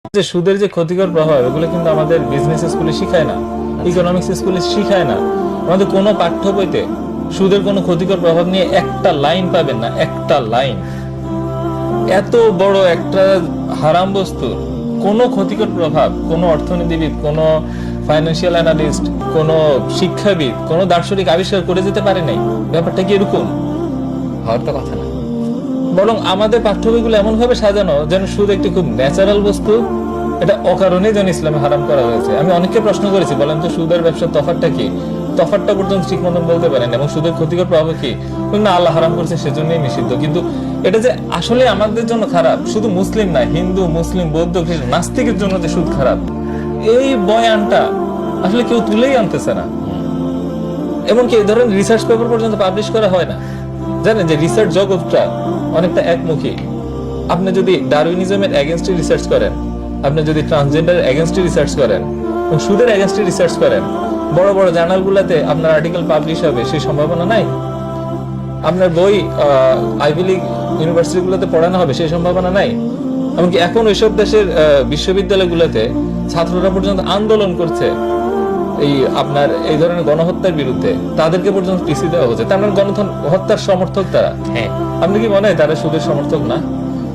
যে সুদের যে ক্ষতিকর প্রভাব এগুলো কিন্তু আমাদের বিজনেস স্কুলে শিখায় না, ইকোনমিক্স স্কুলে শিখায় না। আমাদের কোনো পাঠ্য বইতে সুদের কোনো ক্ষতিকর প্রভাব নিয়ে একটা লাইন পাবেন না, একটা লাইন। এত বড় একটা হারাম বস্তু কোনো ক্ষতিকর প্রভাব কোনো অর্থনীতিবিদ, কোনো ফাইন্যান্সিয়াল অ্যানালিস্ট, কোনো শিক্ষাবিদ, কোনো দার্শনিক আবিষ্কার করে যেতে পারে নাই। ব্যাপারটা কি এরকম? হওয়ার তো কথা না। বরং আমাদের পাঠ্য বইগুলো এমন ভাবে সাজানো যেন সুদ একটি খুব ন্যাচারাল বস্তু, এটা অকারণে যেন ইসলামে হারাম করা হয়েছে। আমি অনেককে প্রশ্ন করেছি, বলেন তো সুদের ব্যবসার তফাৎটা কি? তফাৎটা পর্যন্ত ঠিক মতন বলতে পারেন। এবং সুদের ক্ষতিকর প্রভাব কি? না, আল্লাহ হারাম করেছে সেজন্যই নিষিদ্ধ। কিন্তু এটা যে আসলে আমাদের জন্য খারাপ, শুধু মুসলিম না, হিন্দু, মুসলিম, বৌদ্ধ, খ্রিস্টান, নাস্তিকের জন্য যে সুদ খারাপ, এই বয়ানটা আসলে কেউ তুলেই আনতেছে না। এমনকি এই ধরনের রিসার্চ পেপার পর্যন্ত পাবলিশ করা হয় না। জানেন যে রিসার্চ জগৎটা অনেকটা একমুখী। আপনি যদি ডারউইনিজমের এগেইনস্টে রিসার্চ করেন, আপনি যদি ট্রান্সজেন্ডারের এগেইনস্টে রিসার্চ করেন, এবং সুদের এগেইনস্টে রিসার্চ করেন, বড় বড় জার্নালগুলোতে আপনার আর্টিকেল পাবলিশ হবে সেই সম্ভাবনা নাই। আপনার বই আইভি লিগ ইউনিভার্সিটিগুলোতে পড়ানো হবে সেই সম্ভাবনা নাই। এমনকি এখন ওইসব দেশের বিশ্ববিদ্যালয়গুলোতে ছাত্ররা পর্যন্ত আন্দোলন করছে এই আপনার এই ধরনের গণহত্যার বিরুদ্ধে, তাদেরকে পর্যন্ত পিছিয়ে দেওয়া হচ্ছে। তার মানে গণহত্যার সমর্থক তারা। হ্যাঁ, আপনি কি মনে হয় তারা সুদের সমর্থক না?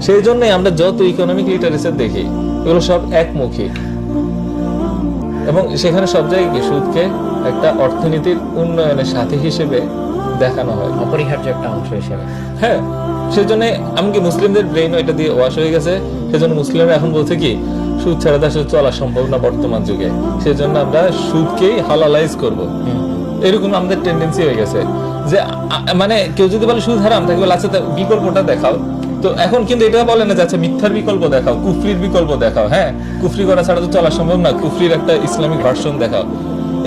সেই জন্যই আমরা যত ইকোনমিক লিটারেচার দেখি এগুলো সব একমুখী, এবং সেখানে সব জায়গায় কি সুদকে একটা অর্থনীতির উন্নয়নের সাথী হিসেবে দেখানো হয়, অপরিহার্য একটা অংশ হিসেবে। হ্যাঁ। সেজন্য এমনকি মুসলিমদের ব্রেইন এটা দিয়ে ওয়াশ হয়ে গেছে। সেজন্য মুসলিমরা এখন বলছে কি, সুদ ছাড়া দেশে চলা সম্ভব না বর্তমান যুগে, সেজন্য আমরা সুদকেই হালালাইজ করব। এরকম আমাদের টেন্ডেন্সি হয়ে গেছে যে মানে কেউ যদি বলে সুদ হারাম, তাকে বলে আচ্ছা বিকল্পটা দেখাও। তো এখন কিন্তু এটা বলে না যে আচ্ছা মিথ্যার বিকল্প দেখাও, কুফরির বিকল্প দেখাও। হ্যাঁ, কুফরি করা ছাড়া তো চলা সম্ভব না, কুফরির একটা ইসলামিক ভার্সন দেখাও।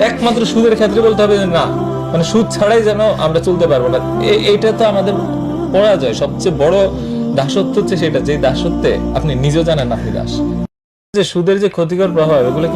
একমাত্র সুদের ক্ষেত্রে বলতে হবে যে না, মানে সুদ ছাড়াই যেন আমরা চলতে পারবো না। এইটা তো আমাদের পরাজয়। সবচেয়ে বড় দাসত্ব হচ্ছে সেটা, যে দাসত্বে আপনি নিজেও জানেন না আপনি দাস। যে সুদের যে ক্ষতিকর প্রভাব এগুলো